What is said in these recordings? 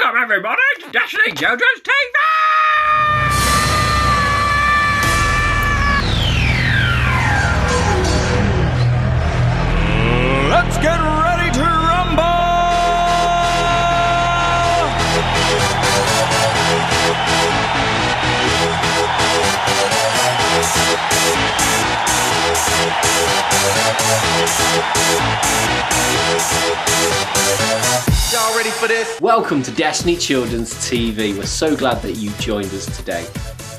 Welcome everybody to Destiny Children's TV! Let's get ready to rumble! Y'all ready for this? Welcome to Destiny Children's TV. We're so glad that you joined us today.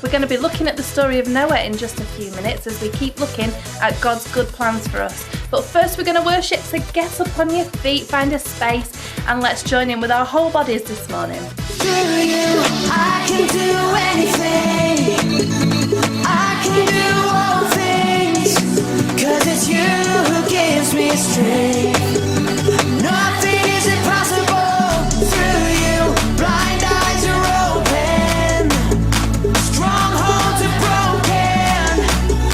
We're going to be looking at the story of Noah in just a few minutes as we keep looking at God's good plans for us. But first we're going to worship, so get up on your feet, find a space, and let's join in with our whole bodies this morning. Through you, I can do anything. I can do all things, 'cause it's you who gives me strength. Nothing is impossible through you. Blind eyes are open, strongholds are broken.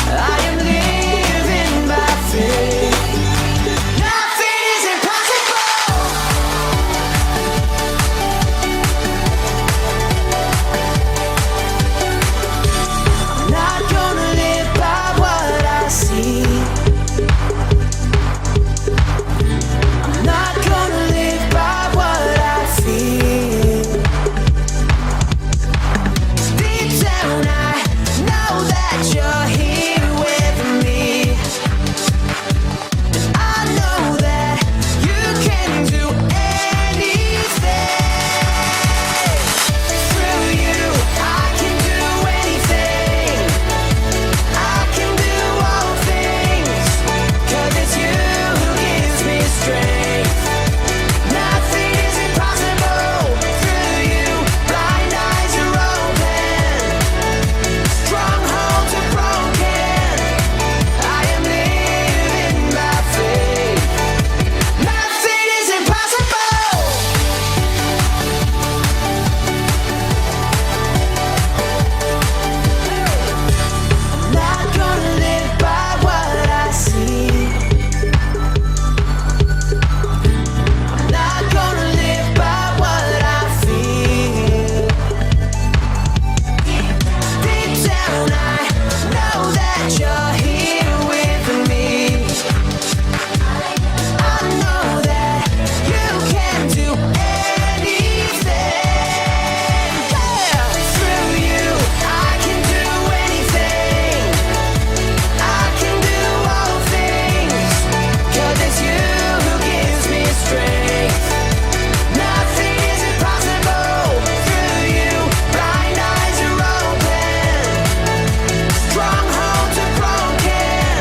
I am living by faith. Nothing is impossible. I'm not gonna live by what I see. I'm not gonna live by what I feel. Deep down I know that you're here with me. I know that you can do anything. Through you I can do anything. I can do all things, 'cause it's you who gives me strength. Nothing is impossible through you. Blind eyes are open, strongholds are broken. I am living by faith. Nothing is impossible. I'm not gonna live by what I see. I'm not gonna live by what I feel. Deep down I know that you're here with me. I know that you can do anything. Yeah. Through you I can do anything. I can do all things, 'cause it's you who gives me strength. Nothing is impossible through you. Blind eyes are open, strongholds are broken.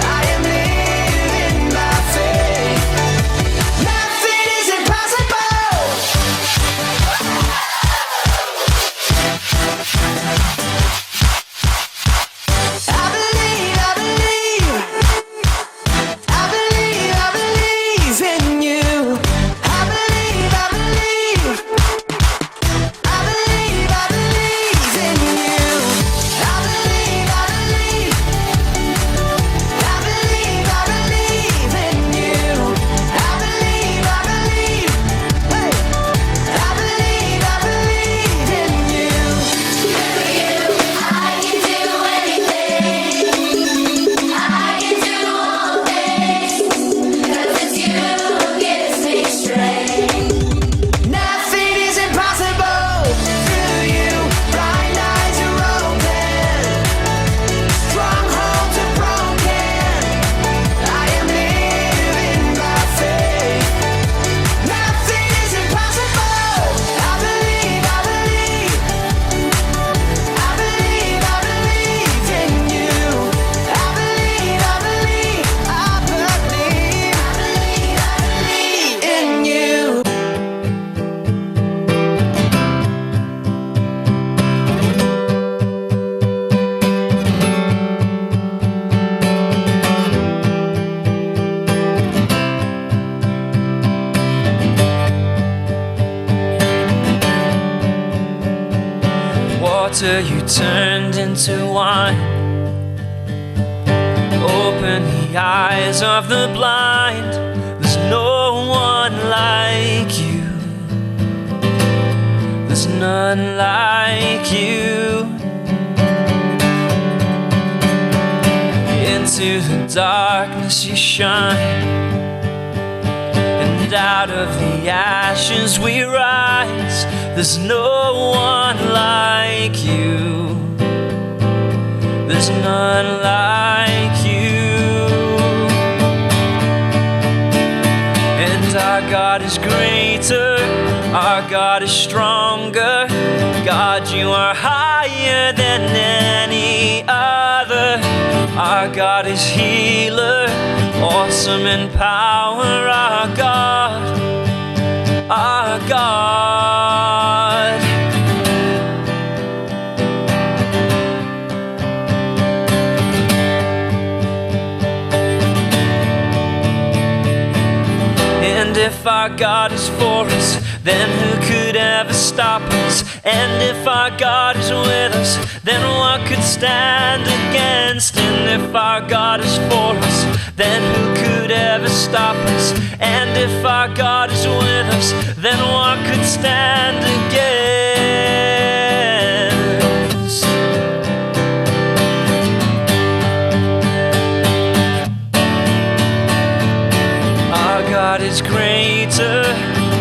I am living by faith. Nothing is impossible. I believe in you. I believe in you. I believe in you. I believe, hey, I believe in you. I can do anything. I can do all things, 'cause it's you who gives me strength. Nothing is impossible through you. Blind eyes are open, strongholds are broken. I am living by faith. Nothing is impossible. I believe in you. I believe in you. Water you turned into wine. Open the eyes of the blind. There's no one like you. There's none like you. Into the darkness you shine, and out of the ashes we rise. There's no one like you. There's none like you. And our God is greater, our God is stronger. God, you are higher than any other. Our God is healer, awesome in power. Our God, our God. And if our God is for us, then who could ever stop us? And if our God is with us, then what could stand against? And if our God is for us, then who could ever stop us? And if our God is with us, then what could stand against? Our God is greater,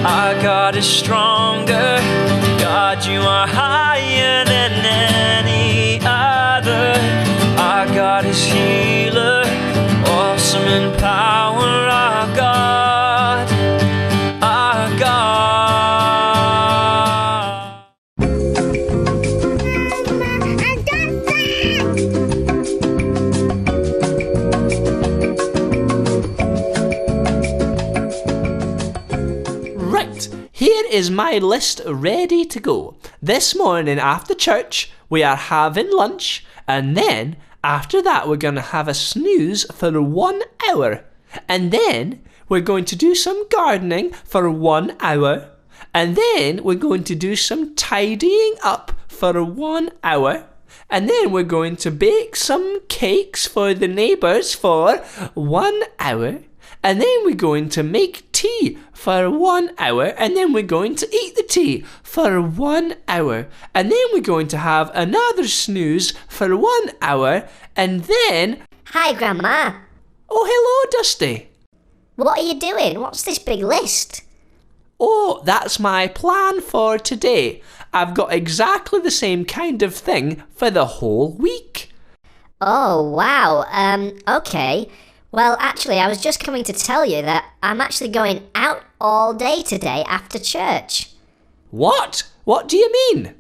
our God is stronger. God, you are higher than any other. Our God is healer, awesome in power. Our God, our God. Right, here is my list ready to go. This morning after church, we are having lunch, and then after that we're going to have a snooze for 1 hour. And then we're going to do some gardening for 1 hour. And then we're going to do some tidying up for 1 hour. And then we're going to bake some cakes for the neighbours for 1 hour. And then we're going to make tea for 1 hour, and then we're going to eat the tea for 1 hour, and then we're going to have another snooze for 1 hour, and then... Hi, Grandma. Oh, hello, Dusty. What are you doing? What's this big list? Oh, that's my plan for today. I've got exactly the same kind of thing for the whole week. Oh, wow. Okay. Well, actually, I was just coming to tell you that I'm actually going out all day today after church. What? What do you mean?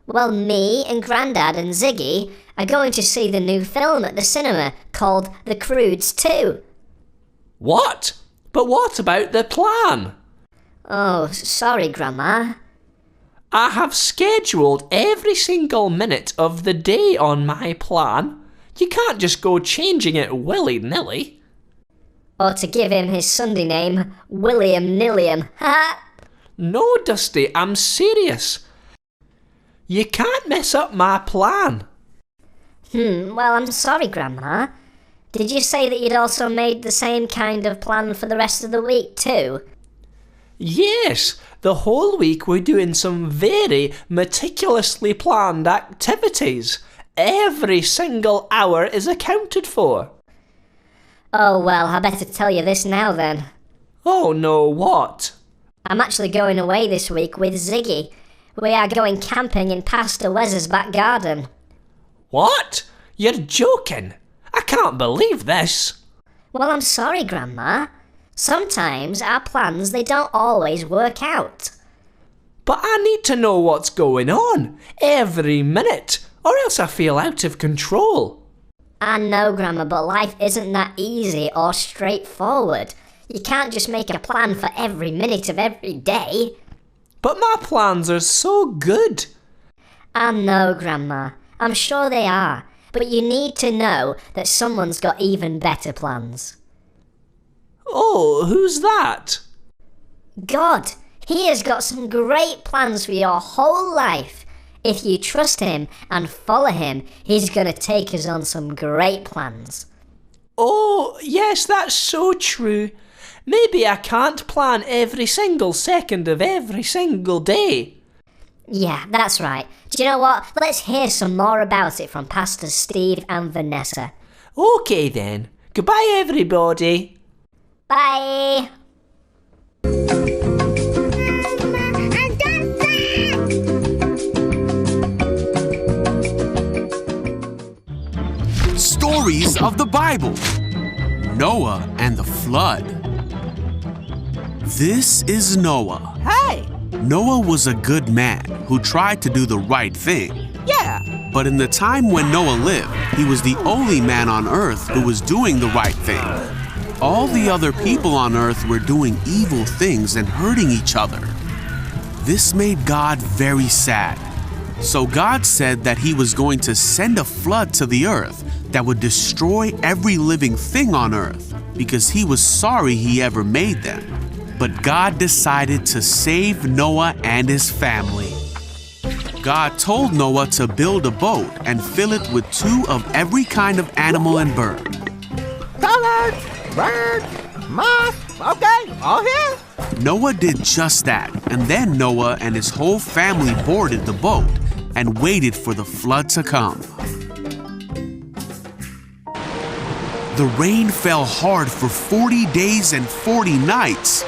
Well, me and Grandad and Ziggy are going to see the new film at the cinema called The Croods 2. What? But what about the plan? Oh, sorry, Grandma. I have scheduled every single minute of the day on my plan. You can't just go changing it willy-nilly. Or to give him his Sunday name, William Nilliam. Ha! No, Dusty, I'm serious. You can't mess up my plan. Well, I'm sorry, Grandma. Did you say that you'd also made the same kind of plan for the rest of the week too? Yes, the whole week we're doing some very meticulously planned activities. Every single hour is accounted for. Oh, well, I better tell you this now then. Oh no, what? I'm actually going away this week with Ziggy. We are going camping in Pastor Wes's back garden. What? You're joking? I can't believe this. Well, I'm sorry, Grandma. Sometimes our plans, they don't always work out. But I need to know what's going on every minute, or else I feel out of control. I know, Grandma, but life isn't that easy or straightforward. You can't just make a plan for every minute of every day. But my plans are so good. I know, Grandma. I'm sure they are. But you need to know that someone's got even better plans. Oh, who's that? God, He has got some great plans for your whole life. If you trust Him and follow Him, He's going to take us on some great plans. Oh, yes, that's so true. Maybe I can't plan every single second of every single day. Yeah, that's right. Do you know what? Let's hear some more about it from Pastor Steve and Vanessa. Okay then. Goodbye, everybody. Bye! Stories of the Bible. Noah and the Flood. This is Noah. Hey! Noah was a good man who tried to do the right thing. Yeah! But in the time when Noah lived, he was the only man on earth who was doing the right thing. All the other people on earth were doing evil things and hurting each other. This made God very sad. So God said that he was going to send a flood to the earth that would destroy every living thing on earth because he was sorry he ever made them. But God decided to save Noah and his family. God told Noah to build a boat and fill it with 2 of every kind of animal and bird. Colored, bird, moth, okay, all here. Noah did just that, and then Noah and his whole family boarded the boat and waited for the flood to come. The rain fell hard for 40 days and 40 nights.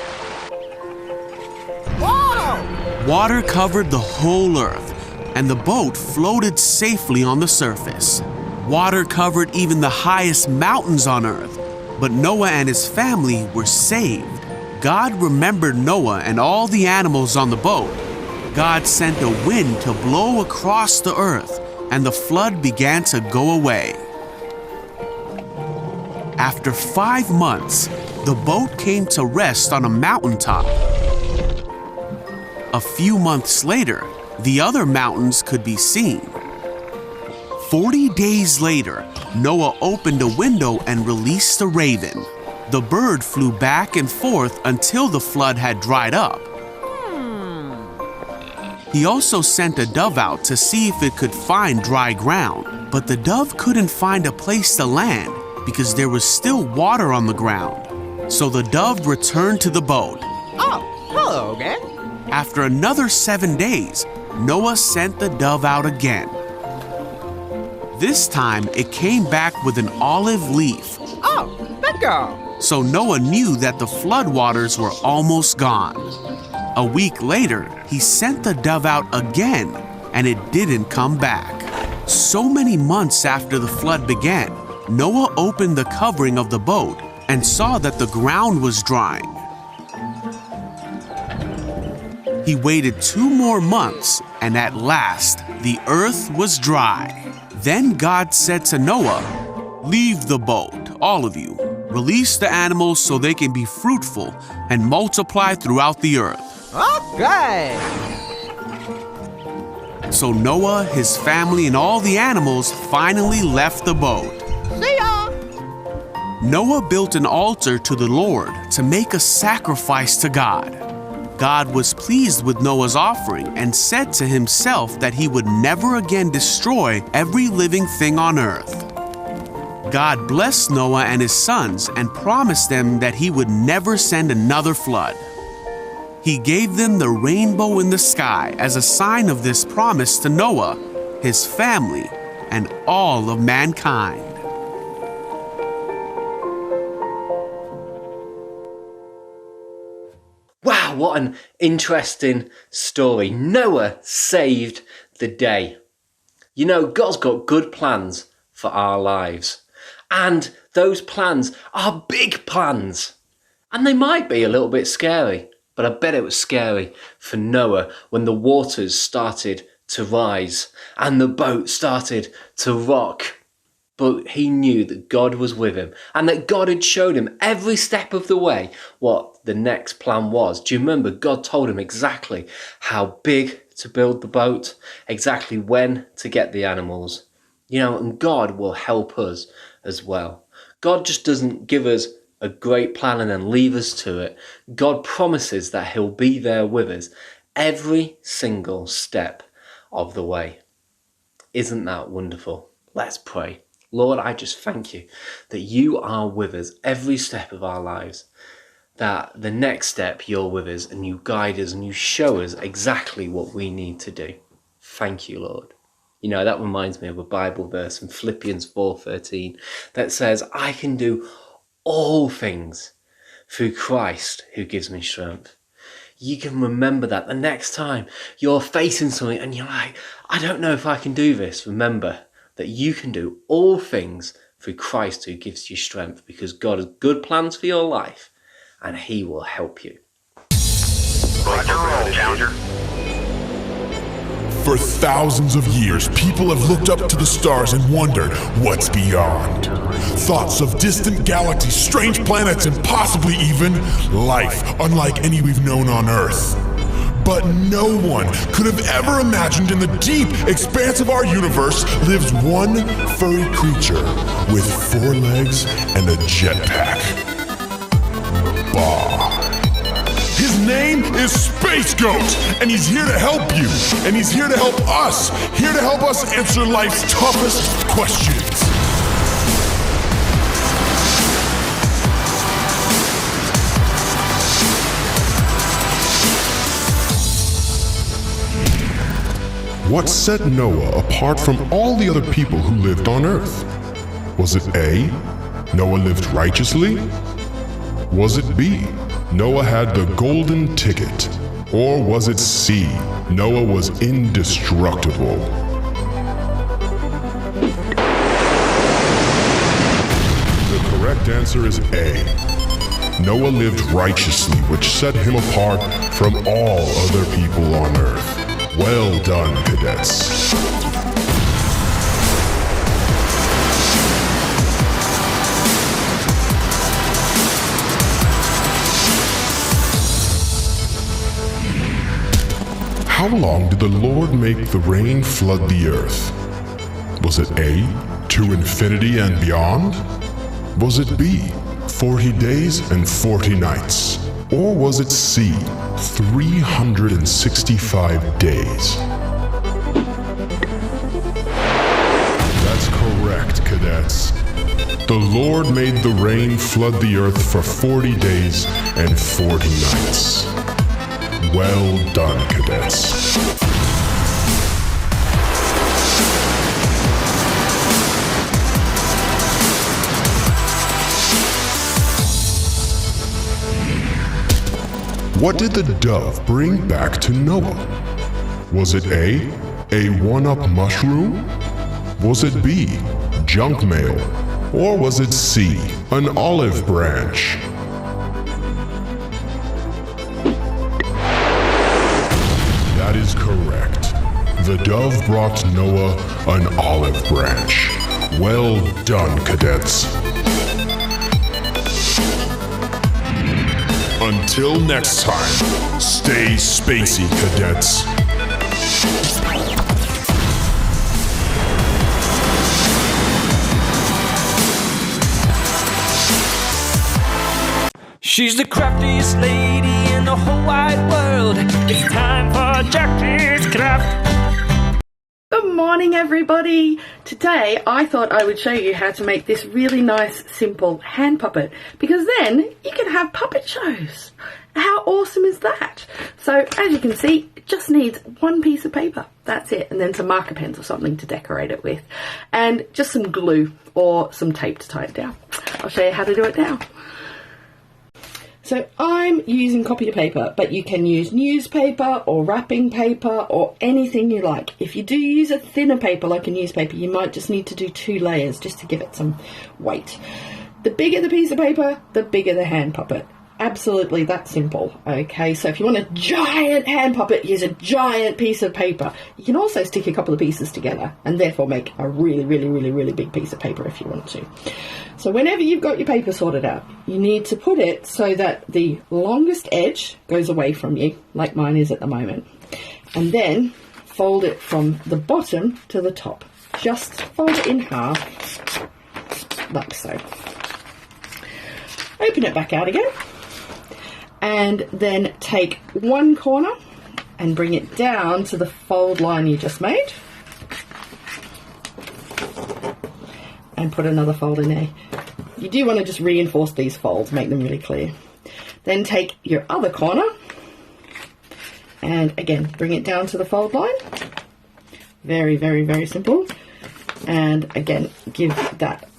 Whoa! Water covered the whole earth, and the boat floated safely on the surface. Water covered even the highest mountains on earth, but Noah and his family were saved. God remembered Noah and all the animals on the boat. God sent a wind to blow across the earth, and the flood began to go away. After 5 months, the boat came to rest on a mountaintop. A few months later, the other mountains could be seen. 40 days later, Noah opened a window and released a raven. The bird flew back and forth until the flood had dried up. He also sent a dove out to see if it could find dry ground, but the dove couldn't find a place to land because there was still water on the ground. So the dove returned to the boat. Oh, hello again. After another 7 days, Noah sent the dove out again. This time, it came back with an olive leaf. Oh, bingo. So Noah knew that the floodwaters were almost gone. A week later, he sent the dove out again, and it didn't come back. So many months after the flood began, Noah opened the covering of the boat and saw that the ground was drying. He waited 2 more months, and at last, the earth was dry. Then God said to Noah, "Leave the boat, all of you. Release the animals so they can be fruitful and multiply throughout the earth." Okay. So Noah, his family, and all the animals finally left the boat. See ya. Noah built an altar to the Lord to make a sacrifice to God. God was pleased with Noah's offering and said to himself that he would never again destroy every living thing on earth. God blessed Noah and his sons and promised them that he would never send another flood. He gave them the rainbow in the sky as a sign of this promise to Noah, his family, and all of mankind. Wow, what an interesting story. Noah saved the day. You know, God's got good plans for our lives. And those plans are big plans. And they might be a little bit scary. But I bet it was scary for Noah when the waters started to rise and the boat started to rock. But he knew that God was with him and that God had showed him every step of the way what the next plan was. Do you remember? God told him exactly how big to build the boat, exactly when to get the animals. You know, and God will help us as well. God just doesn't give us a great plan and then leave us to it. God promises that he'll be there with us every single step of the way. Isn't that wonderful? Let's pray. Lord, I just thank you that you are with us every step of our lives. that the next step you're with us and you guide us and you show us exactly what we need to do. Thank you, Lord. You know, that reminds me of a Bible verse in Philippians 4:13 that says, I can do all things through Christ who gives me strength. You can remember that the next time you're facing something and you're like, I don't know if I can do this. Remember that you can do all things through Christ who gives you strength, because God has good plans for your life and he will help you. For thousands of years, people have looked up to the stars and wondered what's beyond. Thoughts of distant galaxies, strange planets, and possibly even life unlike any we've known on Earth. But no one could have ever imagined in the deep expanse of our universe lives one furry creature with 4 legs and a jetpack. Bah. His name is Space Goat, and he's here to help you, and he's here to help us, answer life's toughest questions. What set Noah apart from all the other people who lived on Earth? Was it A, Noah lived righteously? Was it B, Noah had the golden ticket? Or was it C, Noah was indestructible? The correct answer is A. Noah lived righteously, which set him apart from all other people on Earth. Well done, cadets. How long did the Lord make the rain flood the earth? Was it A, to infinity and beyond? Was it B, 40 days and 40 nights? Or was it C, 365 days? That's correct, cadets. The Lord made the rain flood the earth for 40 days and 40 nights. Well done, cadets. What did the dove bring back to Noah? Was it A, one-up mushroom? Was it B, junk mail? Or was it C, an olive branch? That is correct. The dove brought Noah an olive branch. Well done, cadets. Until next time, stay spacey, cadets. She's the craftiest lady in the whole wide world. It's time for Jackie's Craft. Good morning, everybody. Today I thought I would show you how to make this really nice, simple hand puppet, because then you can have puppet shows. How awesome is that? So as you can see, it just needs one piece of paper. That's it. And then some marker pens or something to decorate it with. And just some glue or some tape to tie it down. I'll show you how to do it now. So I'm using copy paper, but you can use newspaper or wrapping paper or anything you like. If you do use a thinner paper like a newspaper, you might just need to do 2 layers just to give it some weight. The bigger the piece of paper, the bigger the hand puppet. Absolutely that simple. Okay, so if you want a giant hand puppet, use a giant piece of paper. You can also stick a couple of pieces together and therefore make a really big piece of paper if you want to. So whenever you've got your paper sorted out, you need to put it so that the longest edge goes away from you, like mine is at the moment. And then fold it from the bottom to the top. Just fold it in half, like so. Open it back out again. And then take one corner and bring it down to the fold line you just made. And put another fold in there. You do want to just reinforce these folds, make them really clear. Then take your other corner and again bring it down to the fold line. Very, very, very simple. And again, give that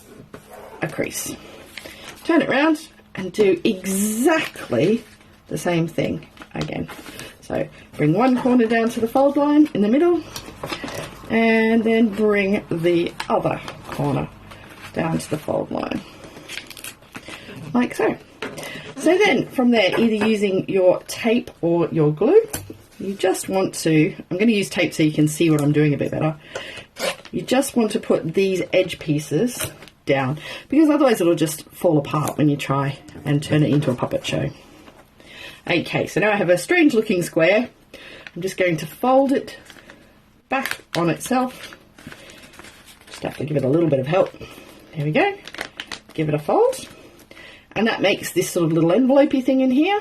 a crease. Turn it round and do exactly the same thing again. So bring one corner down to the fold line in the middle, and then bring the other corner down to the fold line, like so. So then from there, either using your tape or your glue, you just want to, I'm going to use tape so you can see what I'm doing a bit better. You just want to put these edge pieces down, because otherwise it'll just fall apart when you try and turn it into a puppet show. Okay, so now I have a strange looking square. I'm just going to fold it back on itself. Just have to give it a little bit of help. There we go. Give it a fold. And that makes this sort of little envelopey thing in here.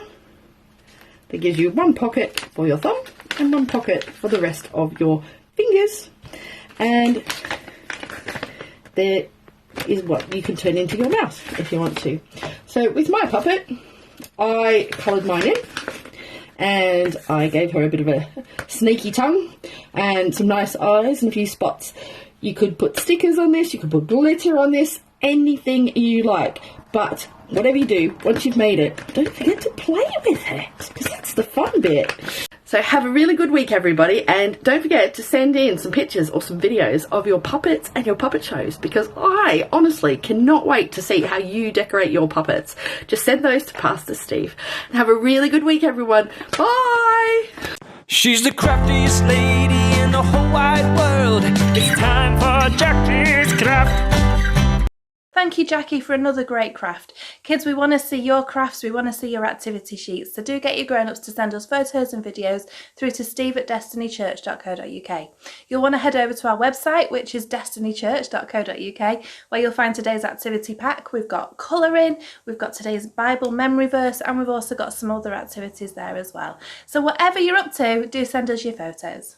That gives you one pocket for your thumb and one pocket for the rest of your fingers. And there is what you can turn into your mouse if you want to. So with my puppet, I coloured mine in, and I gave her a bit of a sneaky tongue and some nice eyes and a few spots. You could put stickers on this, you could put glitter on this, anything you like. But whatever you do, once you've made it, don't forget to play with it, because that's the fun bit. So have a really good week, everybody, and don't forget to send in some pictures or some videos of your puppets and your puppet shows, because I honestly cannot wait to see how you decorate your puppets. Just send those to Pastor Steve. And have a really good week, everyone. Bye! She's the craftiest lady in the whole wide world. It's time for Jackie's Craft. Thank you, Jackie, for another great craft. Kids, we want to see your crafts, we want to see your activity sheets, so do get your grown-ups to send us photos and videos through to steve@destinychurch.co.uk. You'll want to head over to our website, which is destinychurch.co.uk, where you'll find today's activity pack. We've got colouring, we've got today's Bible memory verse, and we've also got some other activities there as well. So whatever you're up to, do send us your photos.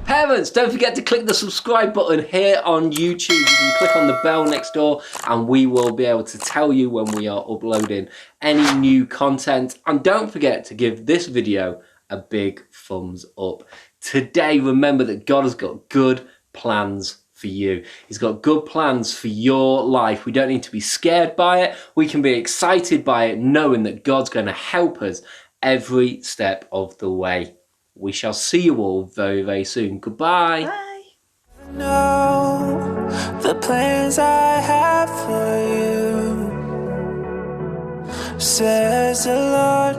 Parents, don't forget to click the subscribe button here on YouTube. You can click on the bell next door and we will be able to tell you when we are uploading any new content. And don't forget to give this video a big thumbs up. Today, remember that God has got good plans for you. He's got good plans for your life. We don't need to be scared by it. We can be excited by it, knowing that God's going to help us every step of the way. We shall see you all very, very soon. Goodbye. Bye. Know the plans I have for you, says the Lord.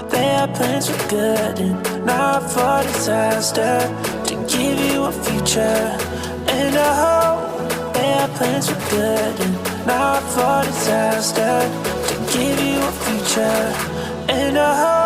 They are plans for good and not for disaster, to give you a future and a hope. They are plans for good and not for disaster, to give you a future and a hope.